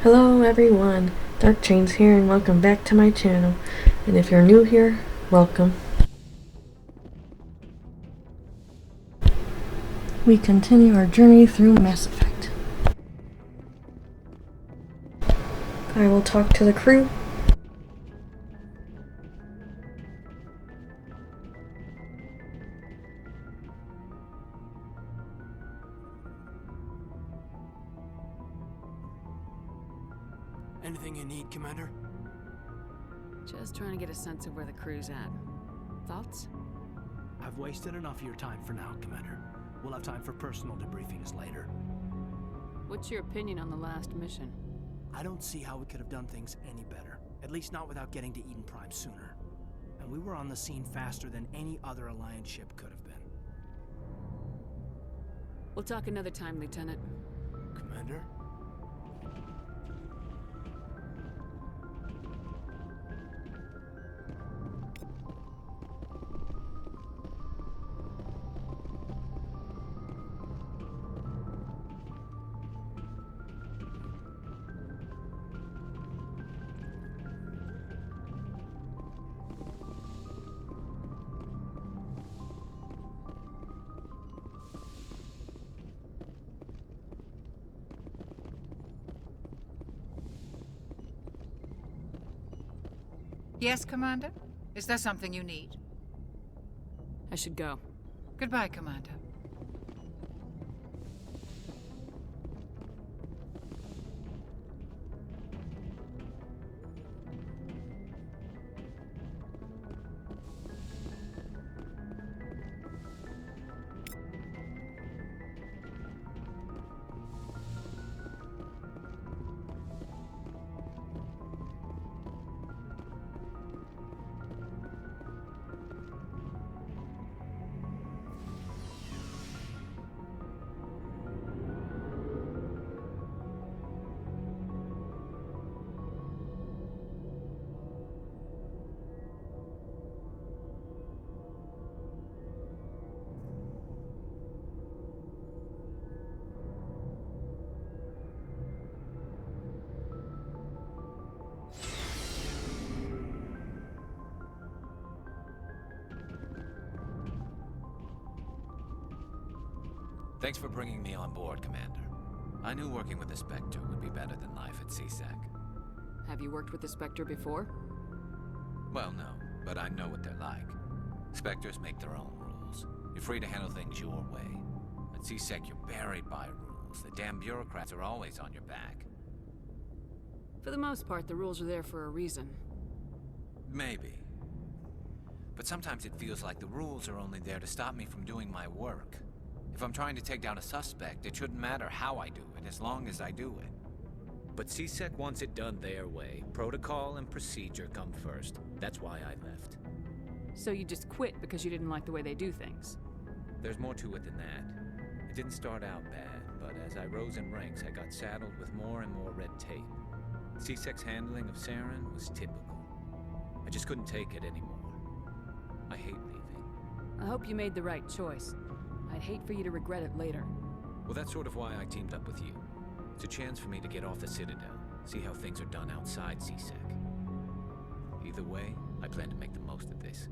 Hello everyone, Dark Chains here and welcome back to my channel. And if you're new here, welcome. We continue our journey through Mass Effect. I will talk to the crew. Anything you need, Commander? Just trying to get a sense of where the crew's at. Thoughts? I've wasted enough of your time for now, Commander. We'll have time for personal debriefings later. What's your opinion on the last mission? I don't see how we could have done things any better. At least not without getting to Eden Prime sooner. And we were on the scene faster than any other Alliance ship could have been. We'll talk another time, Lieutenant. Commander? Yes, Commander? Is there something you need? I should go. Goodbye, Commander. Thanks for bringing me on board, Commander. I knew working with the Spectre would be better than life at CSEC. Have you worked with the Spectre before? Well, no, but I know what they're like. Spectres make their own rules. You're free to handle things your way. At CSEC, you're buried by rules. The damn bureaucrats are always on your back. For the most part, the rules are there for a reason. Maybe. But sometimes it feels like the rules are only there to stop me from doing my work. If I'm trying to take down a suspect, it shouldn't matter how I do it, as long as I do it. But CSEC wants it done their way. Protocol and procedure come first. That's why I left. So you just quit because you didn't like the way they do things? There's more to it than that. It didn't start out bad, but as I rose in ranks, I got saddled with more and more red tape. CSEC's handling of Saren was typical. I just couldn't take it anymore. I hate leaving. I hope you made the right choice. I'd hate for you to regret it later. Well, that's sort of why I teamed up with you. It's a chance for me to get off the Citadel, see how things are done outside CSEC. Either way, I plan to make the most of this.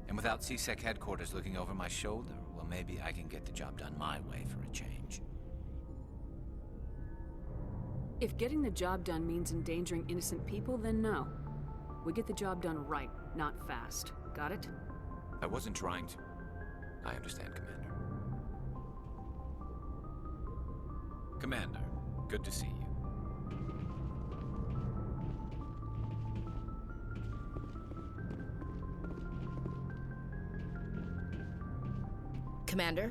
And without CSEC headquarters looking over my shoulder, well, maybe I can get the job done my way for a change. If getting the job done means endangering innocent people, then no. We get the job done right, not fast. Got it? I wasn't trying to. I understand, Commander. Commander, good to see you. Commander?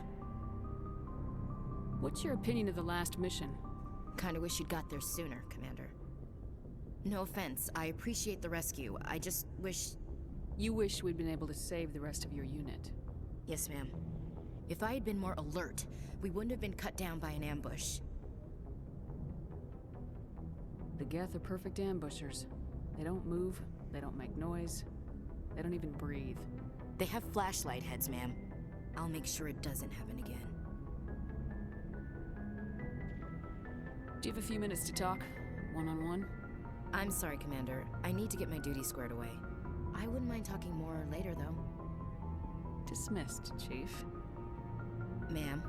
What's your opinion of the last mission? Kinda wish you'd got there sooner, Commander. No offense, I appreciate the rescue. I just wish... You wish we'd been able to save the rest of your unit. Yes, ma'am. If I had been more alert, we wouldn't have been cut down by an ambush. The Geth are perfect ambushers. They don't move, they don't make noise, they don't even breathe. They have flashlight heads, ma'am. I'll make sure it doesn't happen again. Do you have a few minutes to talk? One-on-one? I'm sorry, Commander. I need to get my duty squared away. I wouldn't mind talking more later, though. Dismissed, Chief. Ma'am.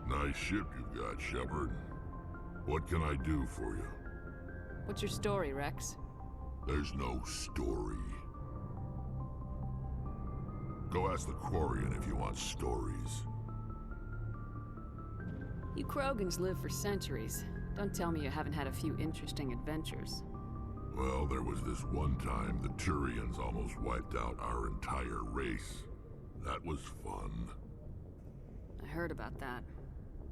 Nice ship you've got, Shepard. What can I do for you? What's your story, Rex? There's no story. Go ask the Quarian if you want stories. You Krogans live for centuries. Don't tell me you haven't had a few interesting adventures. Well, there was this one time the Turians almost wiped out our entire race. That was fun. I heard about that.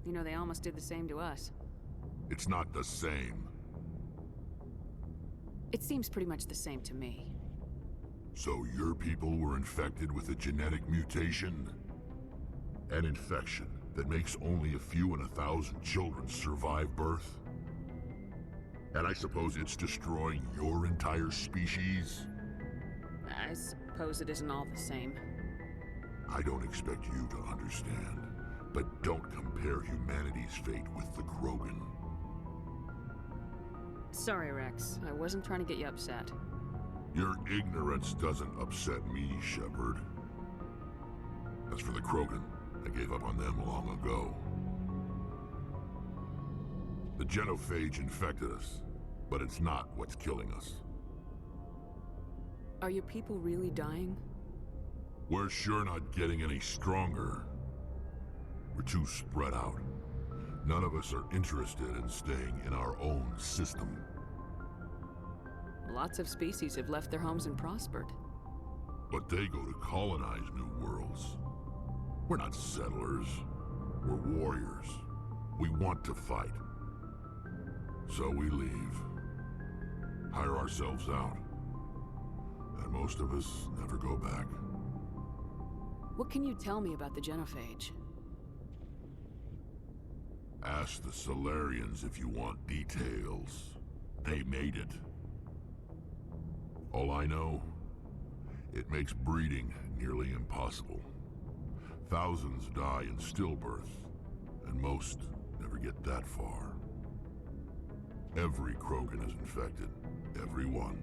You know, they almost did the same to us. It's not the same. It seems pretty much the same to me. So your people were infected with a genetic mutation? An infection that makes only a few in 1,000 children survive birth? And I suppose it's destroying your entire species? I suppose it isn't all the same. I don't expect you to understand, but don't compare humanity's fate with the Krogan. Sorry, Rex. I wasn't trying to get you upset. Your ignorance doesn't upset me, Shepard. As for the Krogan, I gave up on them long ago. The genophage infected us, but it's not what's killing us. Are your people really dying? We're sure not getting any stronger. We're too spread out. None of us are interested in staying in our own system. Lots of species have left their homes and prospered. But they go to colonize new worlds. We're not settlers. We're warriors. We want to fight. So we leave. Hire ourselves out. And most of us never go back. What can you tell me about the genophage? Ask the Solarians if you want details. They made it. All I know, it makes breeding nearly impossible. Thousands die in stillbirth, and most never get that far. Every Krogan is infected, every one.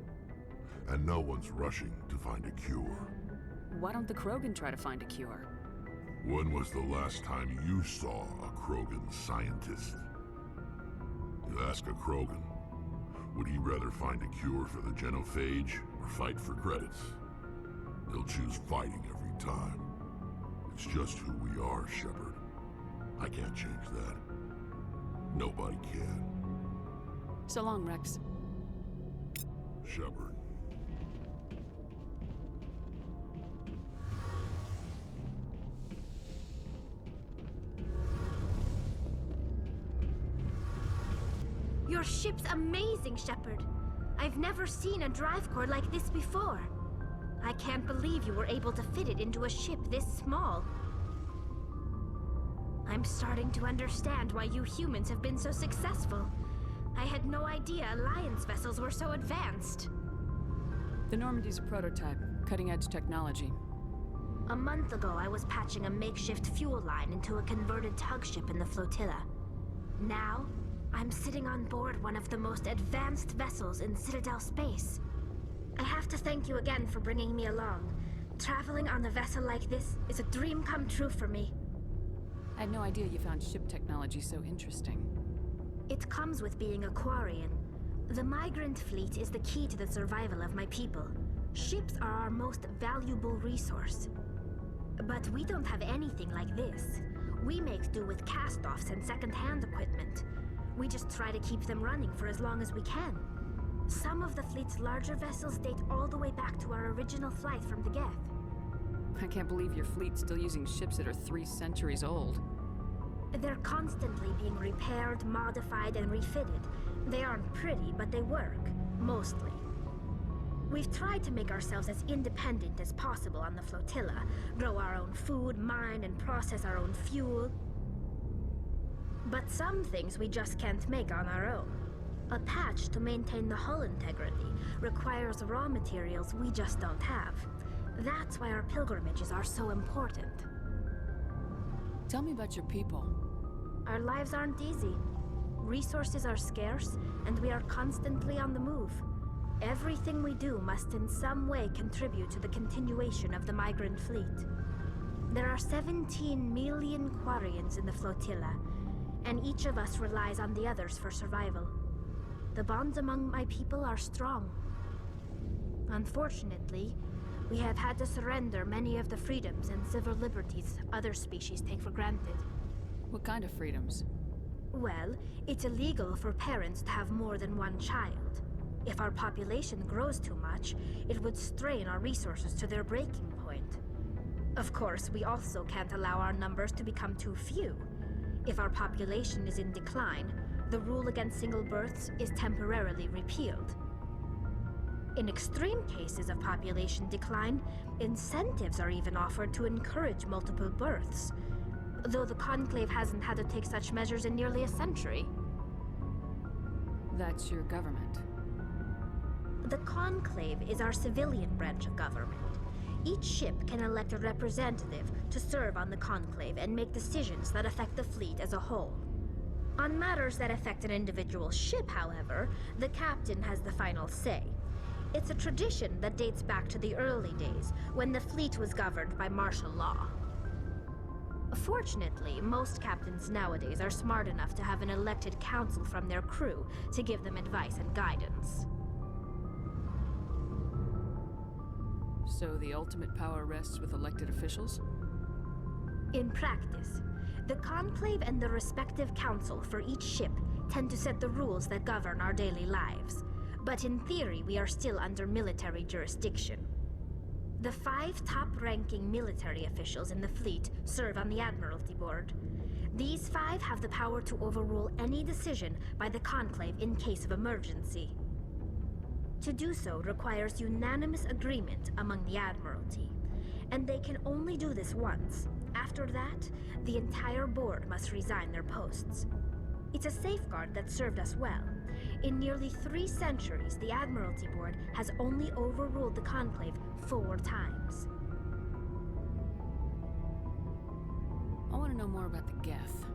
And no one's rushing to find a cure. Why don't the Krogan try to find a cure? When was the last time you saw a Krogan scientist? You ask a Krogan, would he rather find a cure for the genophage or fight for credits? They'll choose fighting every time. It's just who we are, Shepard. I can't change that. Nobody can. So long, Rex. Shepard. Your ship's amazing, Shepard. I've never seen a drive core like this before. I can't believe you were able to fit it into a ship this small. I'm starting to understand why you humans have been so successful. I had no idea Alliance vessels were so advanced. The Normandy's a prototype, cutting-edge technology. A month ago, I was patching a makeshift fuel line into a converted tug ship in the flotilla. Now, I'm sitting on board one of the most advanced vessels in Citadel space. I have to thank you again for bringing me along. Traveling on a vessel like this is a dream come true for me. I had no idea you found ship technology so interesting. It comes with being a Quarian. The migrant fleet is the key to the survival of my people. Ships are our most valuable resource. But we don't have anything like this. We make do with cast-offs and second-hand equipment. We just try to keep them running for as long as we can. Some of the fleet's larger vessels date all the way back to our original flight from the Geth. I can't believe your fleet's still using ships that are 3 centuries old. They're constantly being repaired, modified, and refitted. They aren't pretty, but they work. Mostly. We've tried to make ourselves as independent as possible on the flotilla. Grow our own food, mine, and process our own fuel. But some things we just can't make on our own. A patch to maintain the hull integrity requires raw materials we just don't have. That's why our pilgrimages are so important. Tell me about your people. Our lives aren't easy. Resources are scarce, and we are constantly on the move. Everything we do must in some way contribute to the continuation of the migrant fleet. There are 17 million Quarians in the flotilla, and each of us relies on the others for survival. The bonds among my people are strong. Unfortunately, we have had to surrender many of the freedoms and civil liberties other species take for granted. What kind of freedoms? Well, it's illegal for parents to have more than one child. If our population grows too much, it would strain our resources to their breaking point. Of course, we also can't allow our numbers to become too few. If our population is in decline, the rule against single births is temporarily repealed. In extreme cases of population decline, incentives are even offered to encourage multiple births, though the Conclave hasn't had to take such measures in nearly a century. That's your government. The Conclave is our civilian branch of government. Each ship can elect a representative to serve on the Conclave and make decisions that affect the fleet as a whole. On matters that affect an individual ship, however, the captain has the final say. It's a tradition that dates back to the early days, when the fleet was governed by martial law. Fortunately, most captains nowadays are smart enough to have an elected council from their crew to give them advice and guidance. So the ultimate power rests with elected officials? In practice, the Conclave and the respective council for each ship tend to set the rules that govern our daily lives. But in theory, we are still under military jurisdiction. The 5 top-ranking military officials in the fleet serve on the Admiralty Board. These 5 have the power to overrule any decision by the Conclave in case of emergency. To do so requires unanimous agreement among the Admiralty, and they can only do this once. After that, the entire board must resign their posts. It's a safeguard that served us well. In nearly 3 centuries, the Admiralty Board has only overruled the Conclave 4 times. I want to know more about the Geth.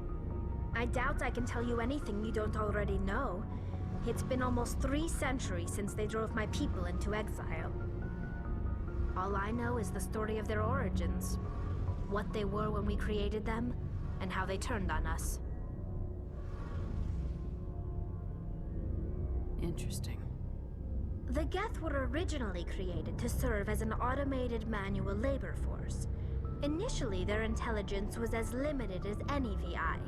I doubt I can tell you anything you don't already know. It's been almost 3 centuries since they drove my people into exile. All I know is the story of their origins, what they were when we created them, and how they turned on us. Interesting. The Geth were originally created to serve as an automated manual labor force. Initially, their intelligence was as limited as any VI.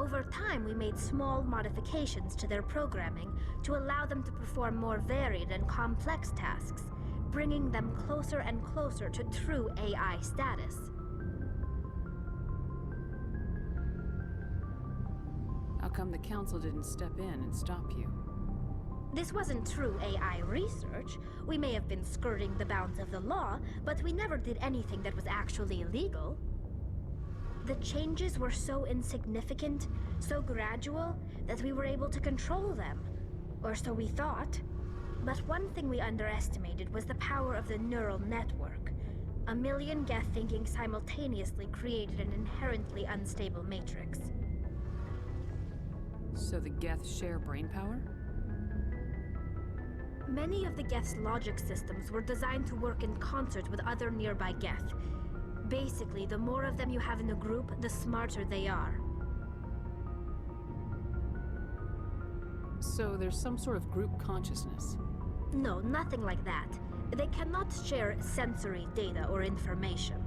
Over time, we made small modifications to their programming to allow them to perform more varied and complex tasks, bringing them closer and closer to true AI status. How come the Council didn't step in and stop you? This wasn't true AI research. We may have been skirting the bounds of the law, but we never did anything that was actually illegal. The changes were so insignificant, so gradual, that we were able to control them. Or so we thought. But one thing we underestimated was the power of the neural network. A million Geth thinking simultaneously created an inherently unstable matrix. So the Geth share brain power? Many of the Geth's logic systems were designed to work in concert with other nearby Geth. Basically, the more of them you have in a group, the smarter they are. So there's some sort of group consciousness? No, nothing like that. They cannot share sensory data or information.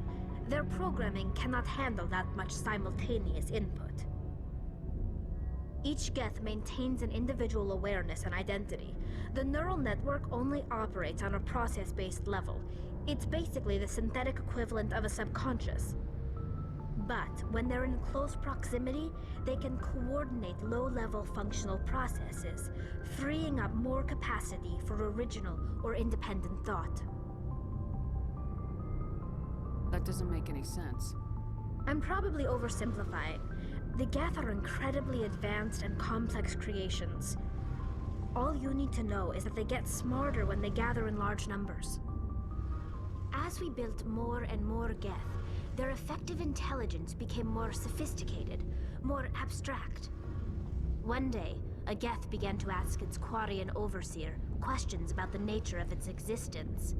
Their programming cannot handle that much simultaneous input. Each Geth maintains an individual awareness and identity. The neural network only operates on a process-based level. It's basically the synthetic equivalent of a subconscious. But when they're in close proximity, they can coordinate low-level functional processes, freeing up more capacity for original or independent thought. That doesn't make any sense. I'm probably oversimplifying. The Geth are incredibly advanced and complex creations. All you need to know is that they get smarter when they gather in large numbers. As we built more and more Geth, their effective intelligence became more sophisticated, more abstract. One day, a Geth began to ask its Quarian overseer questions about the nature of its existence.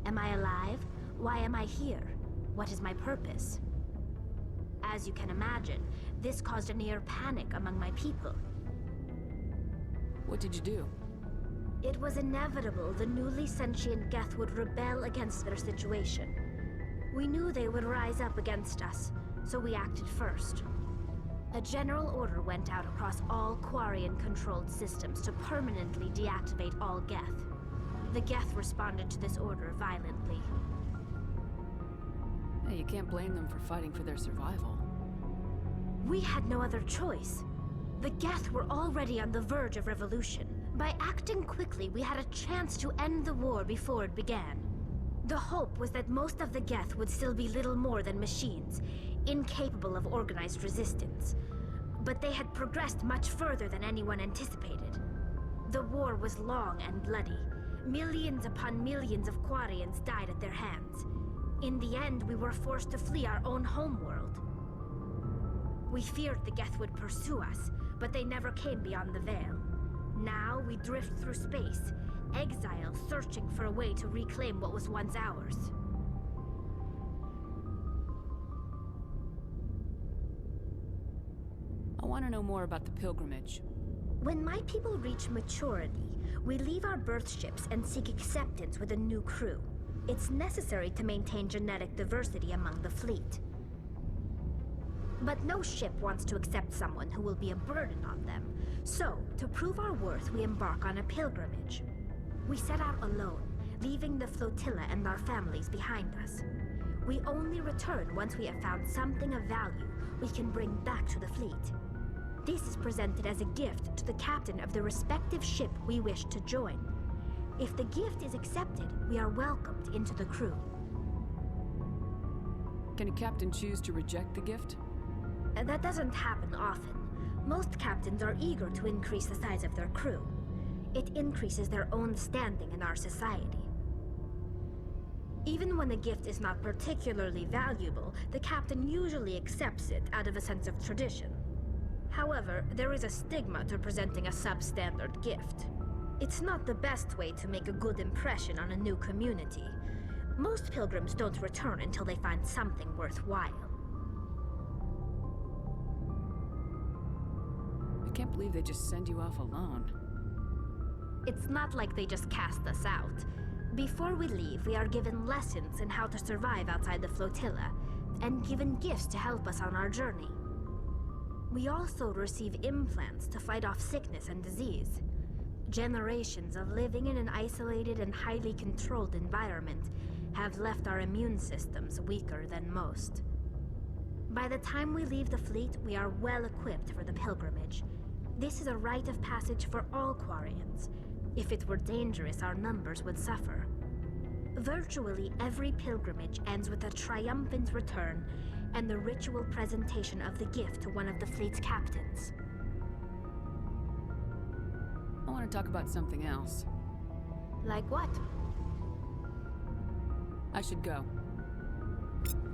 Am I alive? Why am I here? What is my purpose? As you can imagine, this caused a near panic among my people. What did you do? It was inevitable the newly sentient Geth would rebel against their situation. We knew they would rise up against us, so we acted first. A general order went out across all Quarian-controlled systems to permanently deactivate all Geth. The Geth responded to this order violently. Hey, you can't blame them for fighting for their survival. We had no other choice. The Geth were already on the verge of revolution. By acting quickly, we had a chance to end the war before it began. The hope was that most of the Geth would still be little more than machines, incapable of organized resistance. But they had progressed much further than anyone anticipated. The war was long and bloody. Millions upon millions of Quarians died at their hands. In the end, we were forced to flee our own homeworld. We feared the Geth would pursue us, but they never came beyond the Veil. Now we drift through space, exile searching for a way to reclaim what was once ours. I want to know more about the pilgrimage. When my people reach maturity, we leave our birth ships and seek acceptance with a new crew. It's necessary to maintain genetic diversity among the fleet. But no ship wants to accept someone who will be a burden on them. So, to prove our worth, we embark on a pilgrimage. We set out alone, leaving the flotilla and our families behind us. We only return once we have found something of value we can bring back to the fleet. This is presented as a gift to the captain of the respective ship we wish to join. If the gift is accepted, we are welcomed into the crew. Can a captain choose to reject the gift? That doesn't happen often. Most captains are eager to increase the size of their crew. It increases their own standing in our society. Even when a gift is not particularly valuable, the captain usually accepts it out of a sense of tradition. However, there is a stigma to presenting a substandard gift. It's not the best way to make a good impression on a new community. Most pilgrims don't return until they find something worthwhile. I can't believe they just send you off alone. It's not like they just cast us out. Before we leave, we are given lessons in how to survive outside the flotilla, and given gifts to help us on our journey. We also receive implants to fight off sickness and disease. Generations of living in an isolated and highly controlled environment have left our immune systems weaker than most. By the time we leave the fleet, we are well equipped for the pilgrimage. This is a rite of passage for all Quarians. If it were dangerous, our numbers would suffer. Virtually every pilgrimage ends with a triumphant return and the ritual presentation of the gift to one of the fleet's captains. I want to talk about something else. Like what? I should go.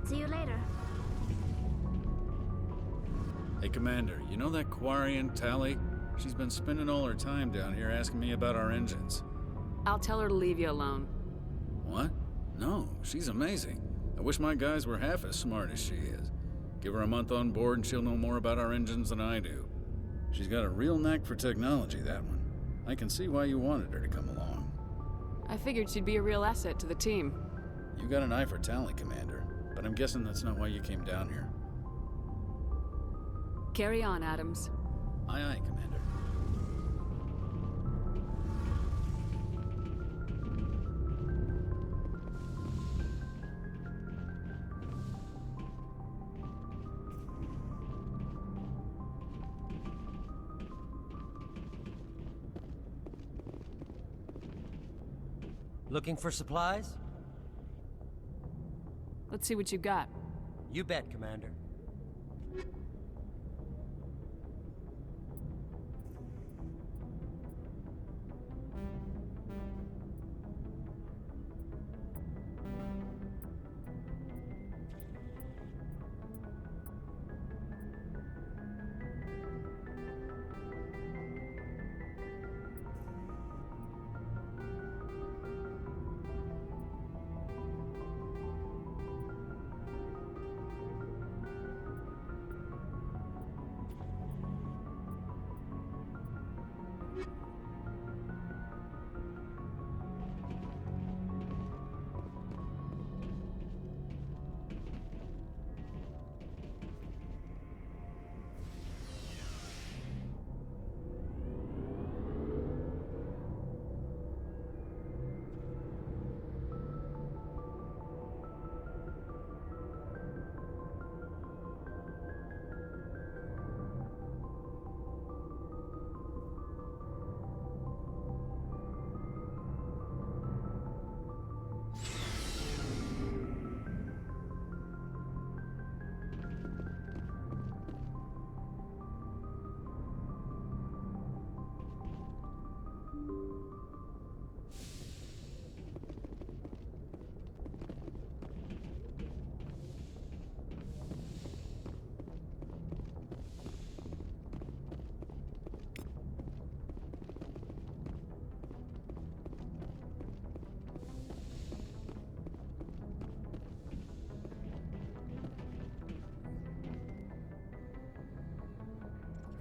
See you later. Hey, Commander, you know that Quarian, Tali? She's been spending all her time down here asking me about our engines. I'll tell her to leave you alone. What? No, she's amazing. I wish my guys were half as smart as she is. Give her a month on board and she'll know more about our engines than I do. She's got a real knack for technology, that one. I can see why you wanted her to come along. I figured she'd be a real asset to the team. You got an eye for Tali, Commander, but I'm guessing that's not why you came down here. Carry on, Adams. Aye, aye, Commander. Looking for supplies? Let's see what you got. You bet, Commander.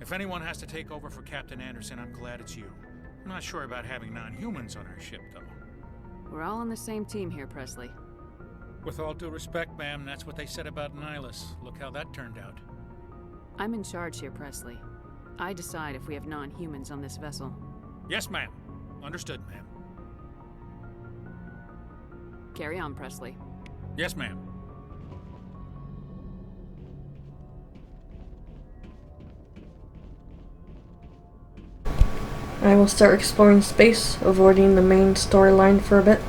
If anyone has to take over for Captain Anderson, I'm glad it's you. I'm not sure about having non-humans on our ship, though. We're all on the same team here, Presley. With all due respect, ma'am, that's what they said about Nihilus. Look how that turned out. I'm in charge here, Presley. I decide if we have non-humans on this vessel. Yes, ma'am. Understood, ma'am. Carry on, Presley. Yes, ma'am. I will start exploring space, avoiding the main storyline for a bit.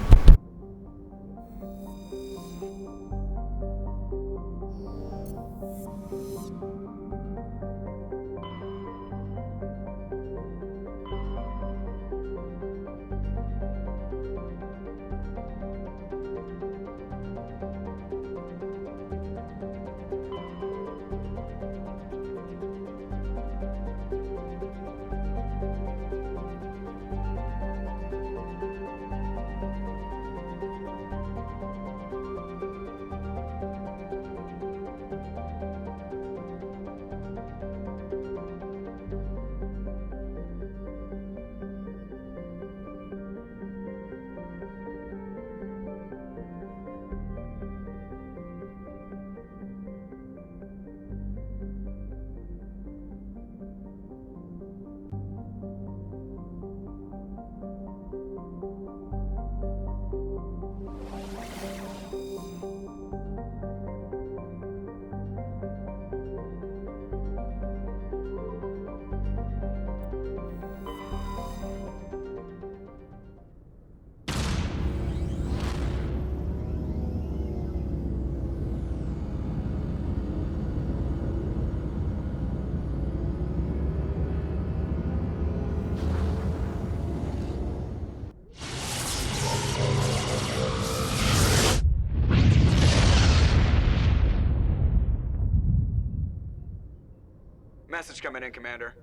message coming in, Commander.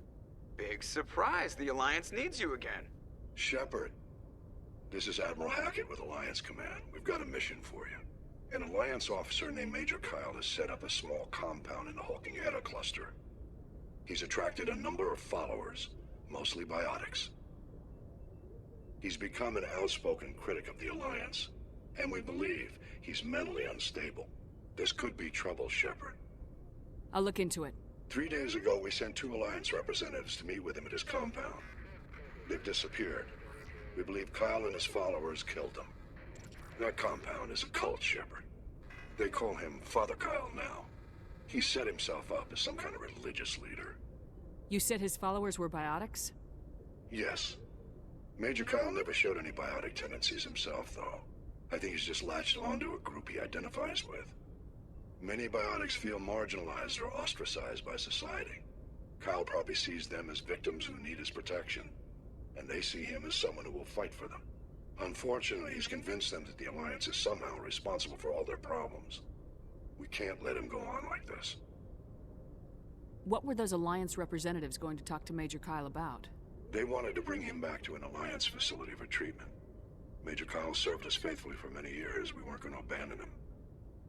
Big surprise, the Alliance needs you again. Shepard, this is Admiral Hackett with Alliance Command. We've got a mission for you. An Alliance officer named Major Kyle has set up a small compound in the Hawking Eta cluster. He's attracted a number of followers, mostly biotics. He's become an outspoken critic of the Alliance, and we believe he's mentally unstable. This could be trouble, Shepard. I'll look into it. 3 days ago, we sent 2 Alliance representatives to meet with him at his compound. They've disappeared. We believe Kyle and his followers killed them. That compound is a cult, Shepard. They call him Father Kyle now. He set himself up as some kind of religious leader. You said his followers were biotics? Yes. Major Kyle never showed any biotic tendencies himself, though. I think he's just latched onto a group he identifies with. Many biotics feel marginalized or ostracized by society. Kyle probably sees them as victims who need his protection, and they see him as someone who will fight for them. Unfortunately, he's convinced them that the Alliance is somehow responsible for all their problems. We can't let him go on like this. What were those Alliance representatives going to talk to Major Kyle about? They wanted to bring him back to an Alliance facility for treatment. Major Kyle served us faithfully for many years. We weren't going to abandon him.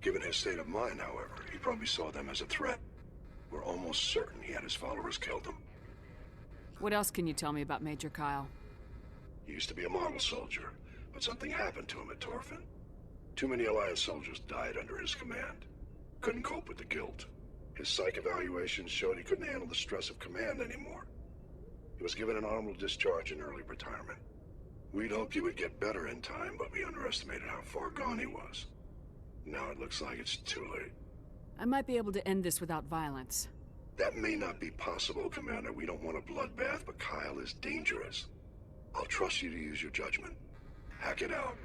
Given his state of mind, however, he probably saw them as a threat. We're almost certain he had his followers killed him. What else can you tell me about Major Kyle? He used to be a model soldier, but something happened to him at Torfin. Too many Alliance soldiers died under his command. Couldn't cope with the guilt. His psych evaluations showed he couldn't handle the stress of command anymore. He was given an honorable discharge in early retirement. We'd hoped he would get better in time, but we underestimated how far gone he was. Now it looks like it's too late. I might be able to end this without violence. That may not be possible, Commander. We don't want a bloodbath, but Kyle is dangerous. I'll trust you to use your judgment. Hack it out.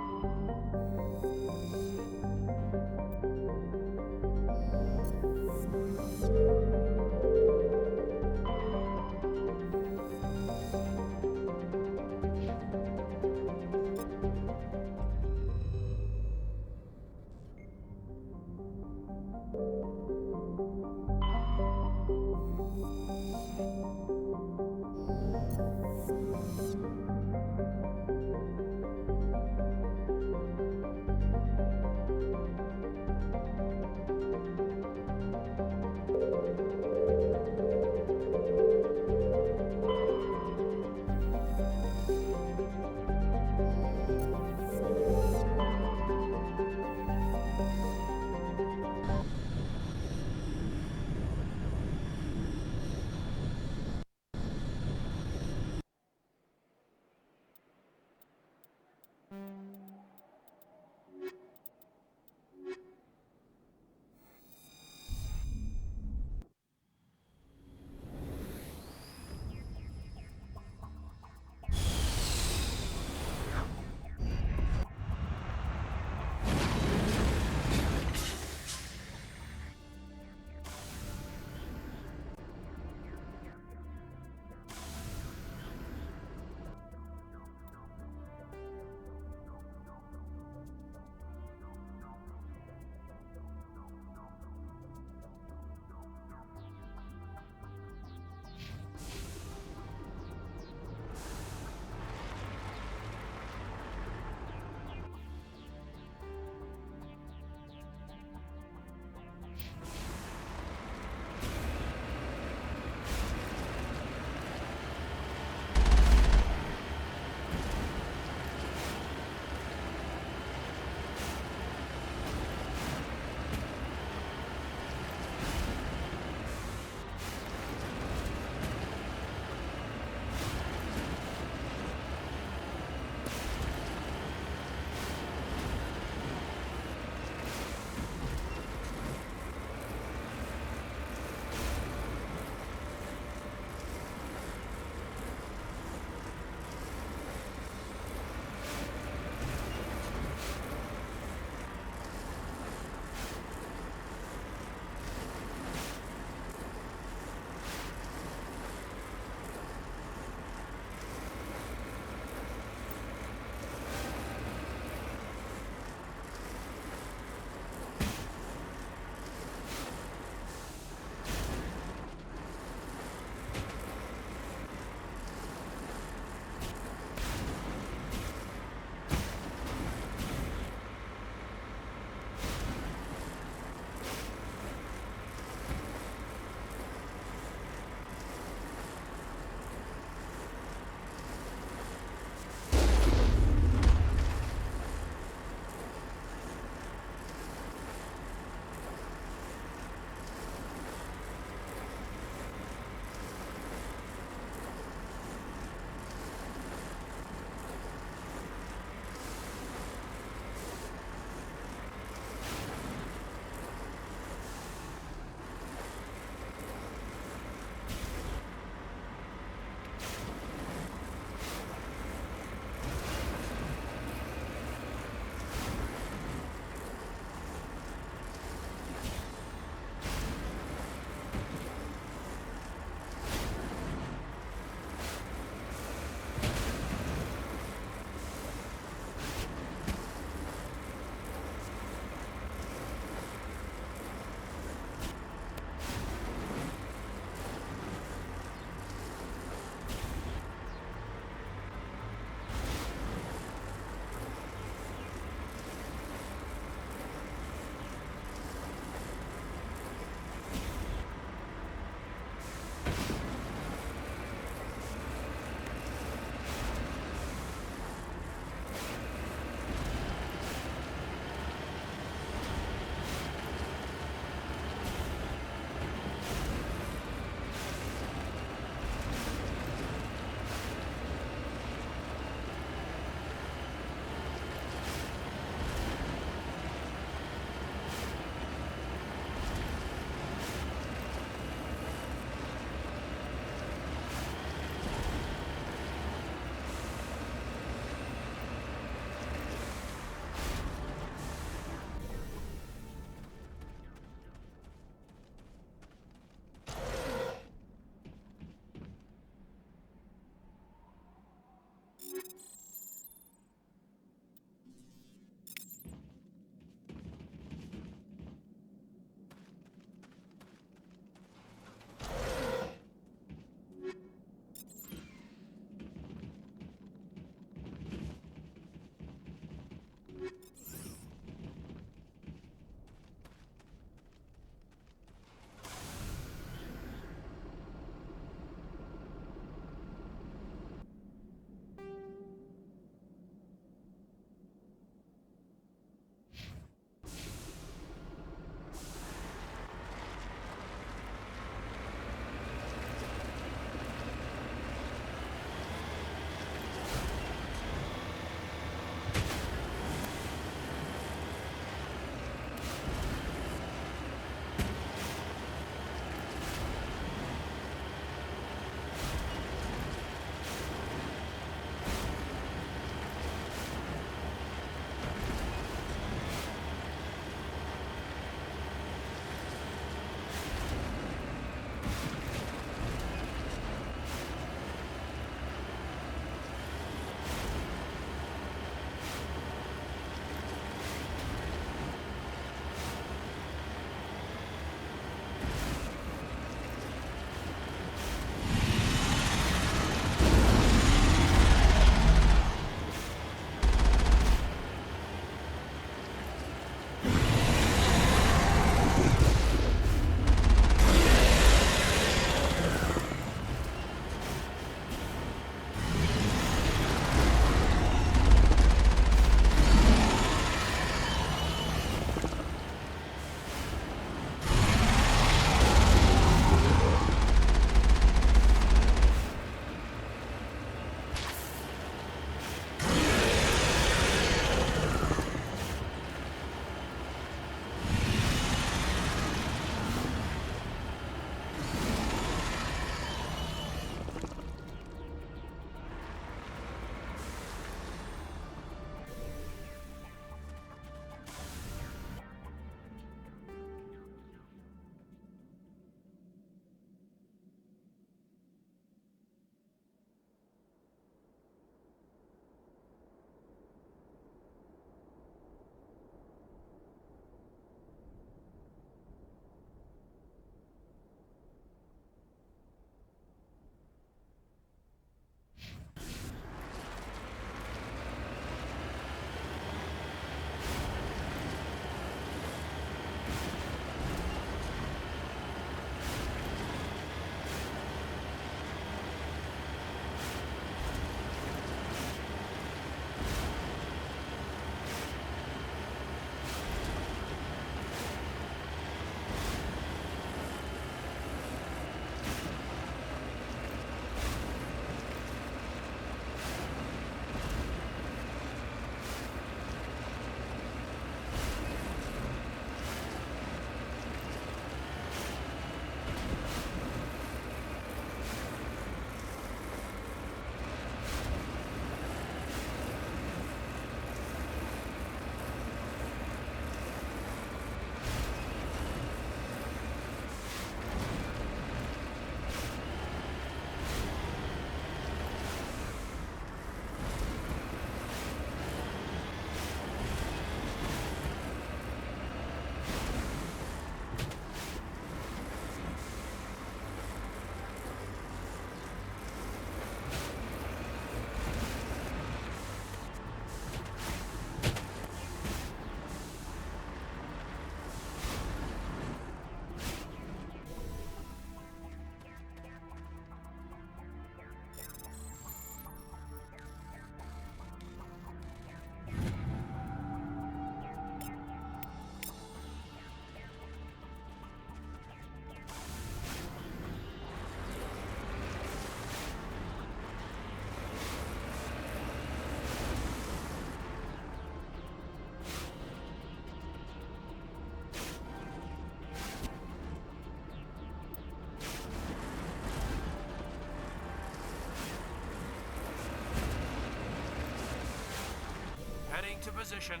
Getting to position.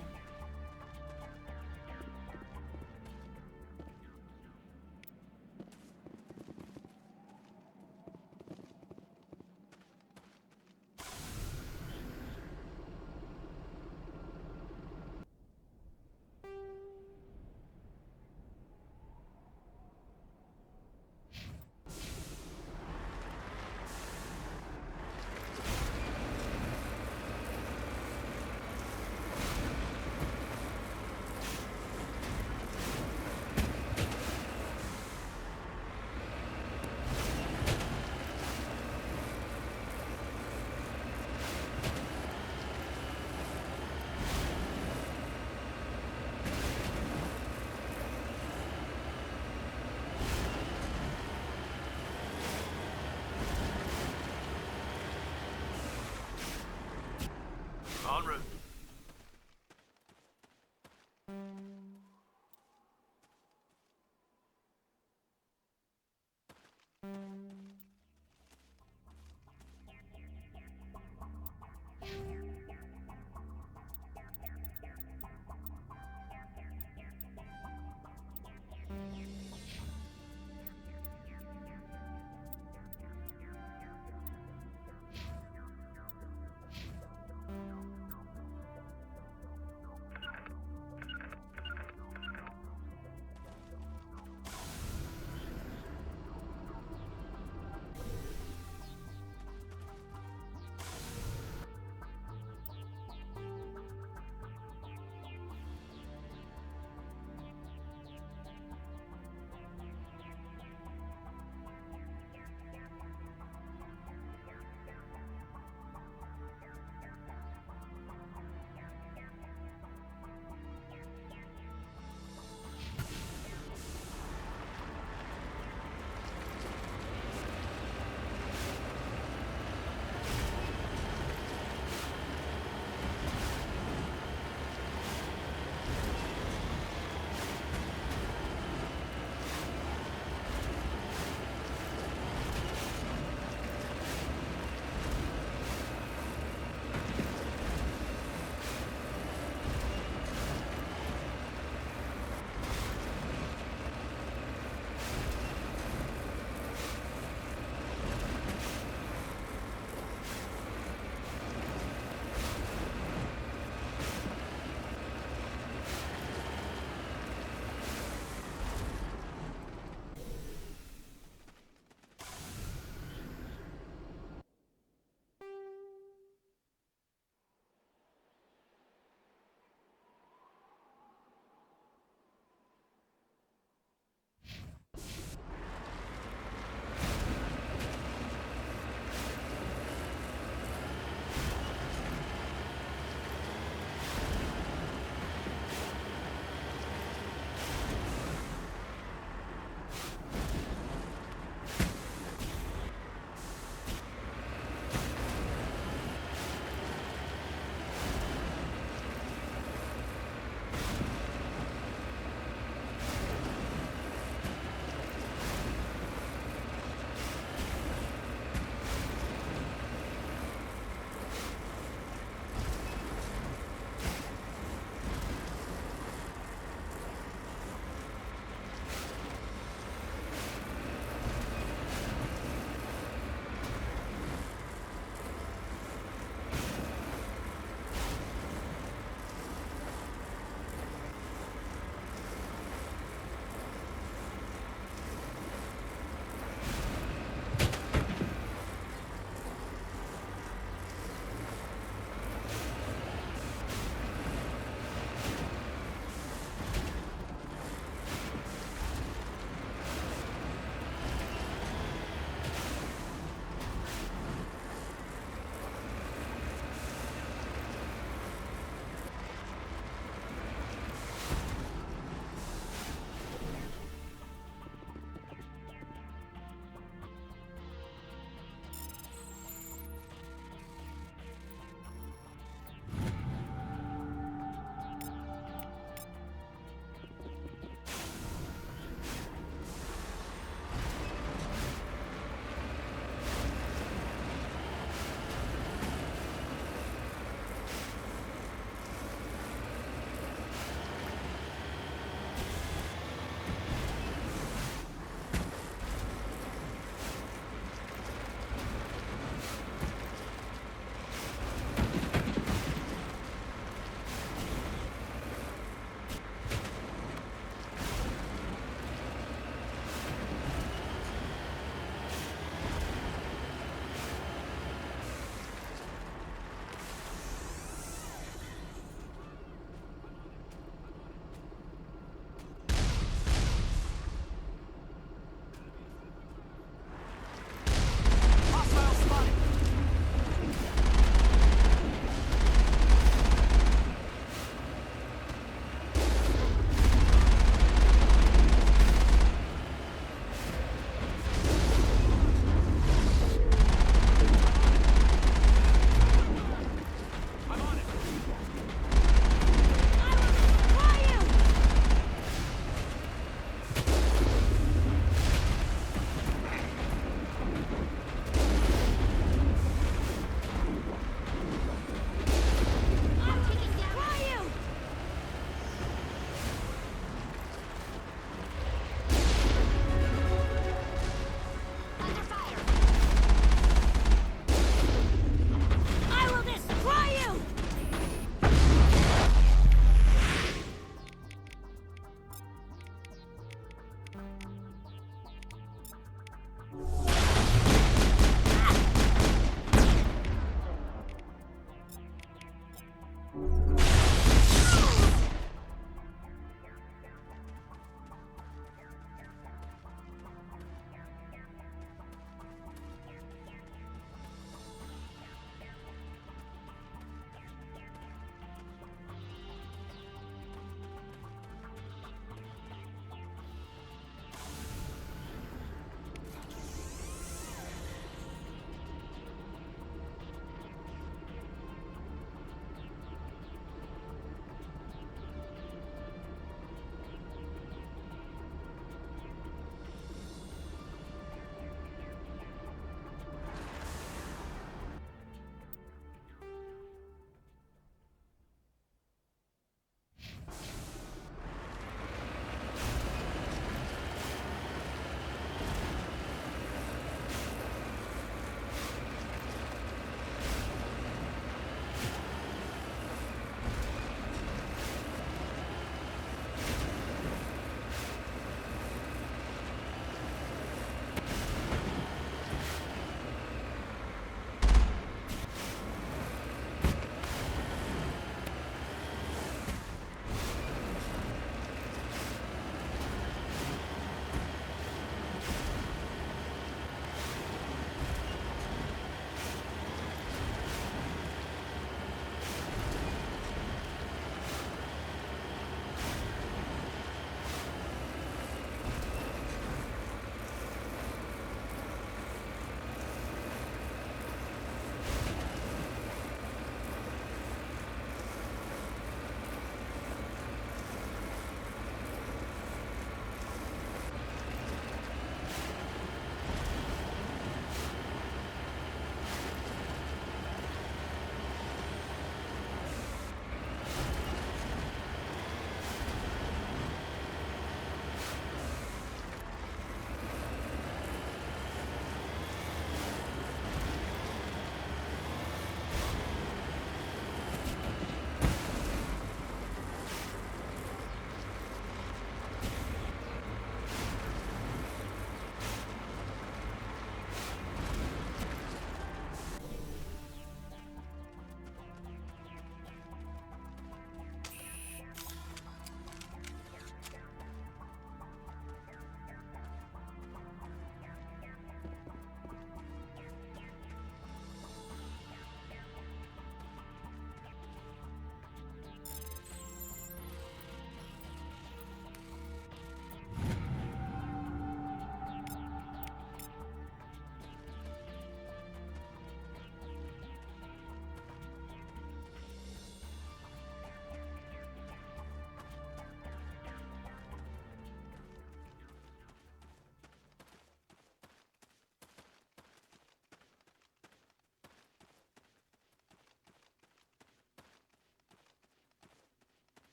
En route.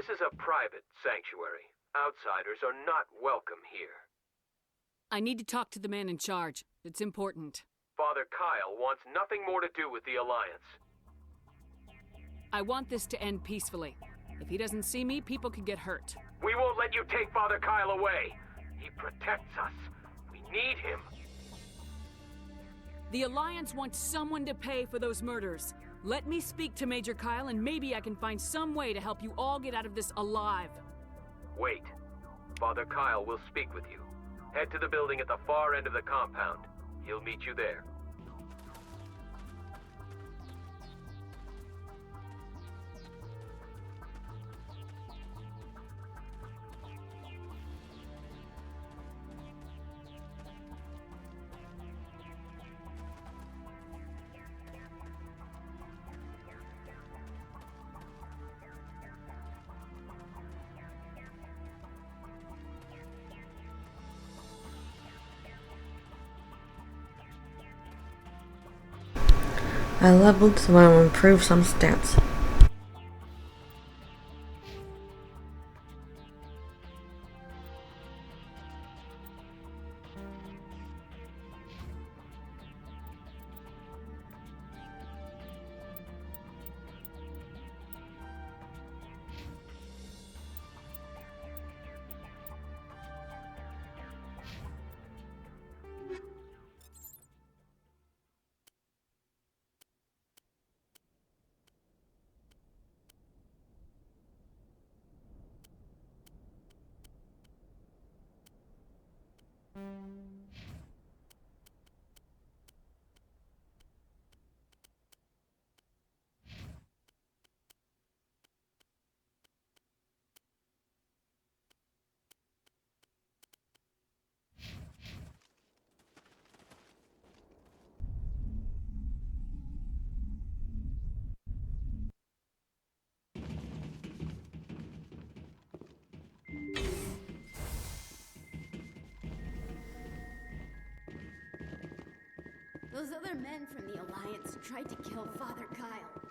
This is a private sanctuary. Outsiders are not welcome here. I need to talk to the man in charge. It's important. Father Kyle wants nothing more to do with the Alliance. I want this to end peacefully. If he doesn't see me, people could get hurt. We won't let you take Father Kyle away. He protects us. We need him. The Alliance wants someone to pay for those murders. Let me speak to Major Kyle and maybe I can find some way to help you all get out of this alive. Wait. Father Kyle will speak with you. Head to the building at the far end of the compound. He'll meet you there. I leveled so I will improve some stats. Those other men from the Alliance tried to kill Father Kyle.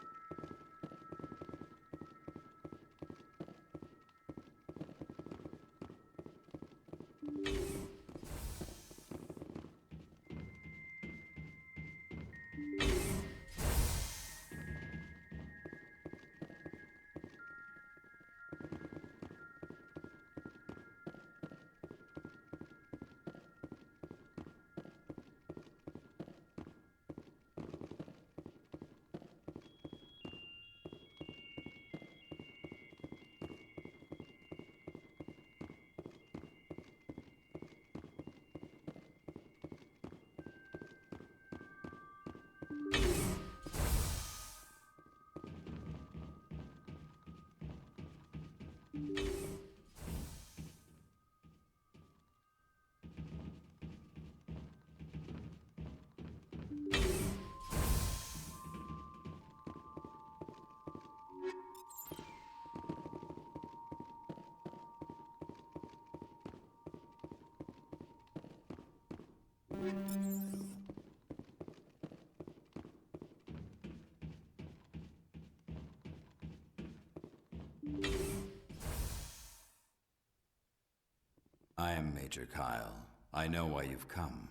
I am Major Kyle. I know why you've come.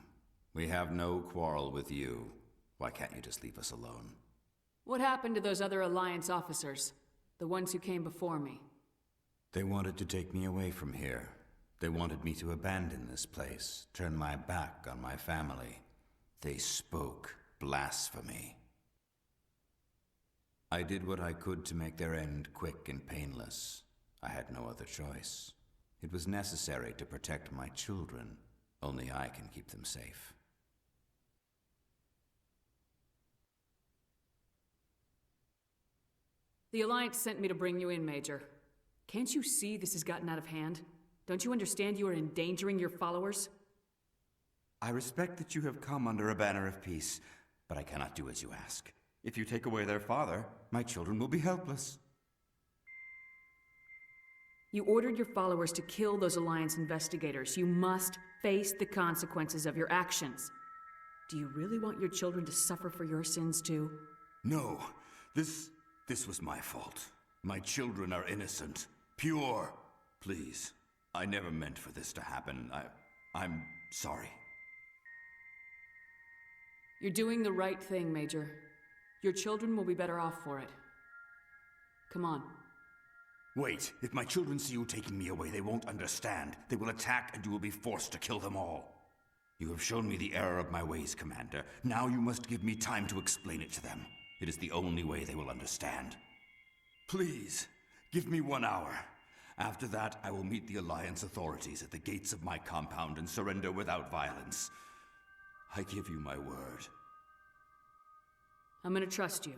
We have no quarrel with you. Why can't you just leave us alone? What happened to those other Alliance officers? The ones who came before me? They wanted to take me away from here. They wanted me to abandon this place, turn my back on my family. They spoke blasphemy. I did what I could to make their end quick and painless. I had no other choice. It was necessary to protect my children. Only I can keep them safe. The Alliance sent me to bring you in, Major. Can't you see this has gotten out of hand? Don't you understand you are endangering your followers? I respect that you have come under a banner of peace, but I cannot do as you ask. If you take away their father, my children will be helpless. You ordered your followers to kill those Alliance investigators. You must face the consequences of your actions. Do you really want your children to suffer for your sins too? No, this was my fault. My children are innocent. pure. Please, I never meant for this to happen. I'm sorry. You're doing the right thing, Major. Your children will be better off for it. Come on. Wait, if my children see you taking me away, they won't understand. They will attack and you will be forced to kill them all. You have shown me the error of my ways, Commander. Now you must give me time to explain it to them. It is the only way they will understand. Please, give me 1 hour. After that, I will meet the Alliance authorities at the gates of my compound and surrender without violence. I give you my word. I'm gonna trust you.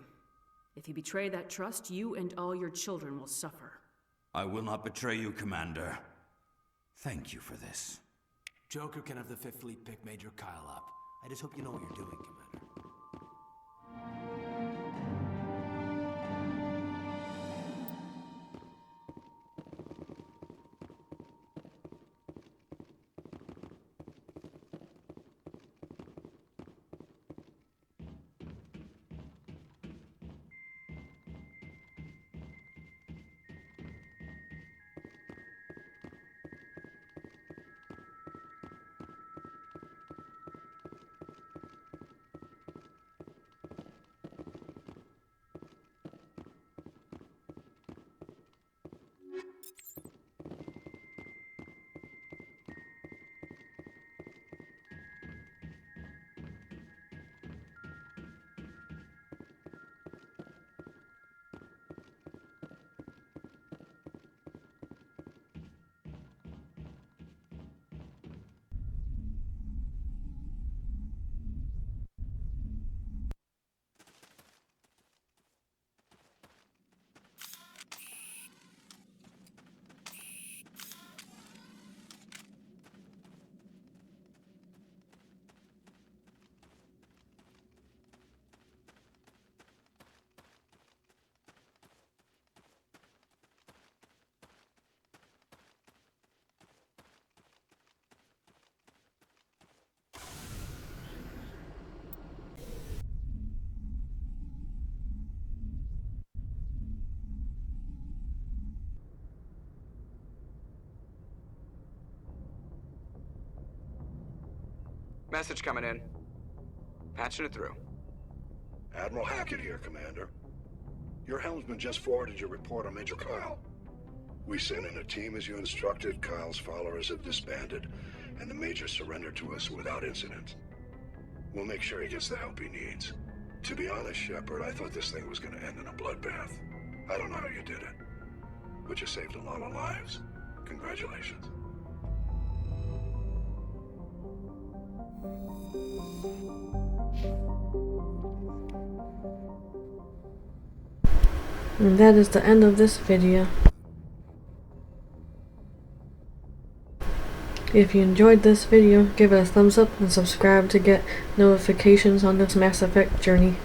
If you betray that trust, you and all your children will suffer. I will not betray you, Commander. Thank you for this. Joker can have the 5th Fleet pick Major Kyle up. I just hope you know what you're doing, Commander. Message coming in. Patching it through. Admiral Hackett here, Commander. Your helmsman just forwarded your report on Major Kyle. We sent in a team as you instructed. Kyle's followers have disbanded, and the Major surrendered to us without incident. We'll make sure he gets the help he needs. To be honest, Shepard, I thought this thing was going to end in a bloodbath. I don't know how you did it, but you saved a lot of lives. Congratulations. And that is the end of this video. If you enjoyed this video, give it a thumbs up and subscribe to get notifications on this Mass Effect journey.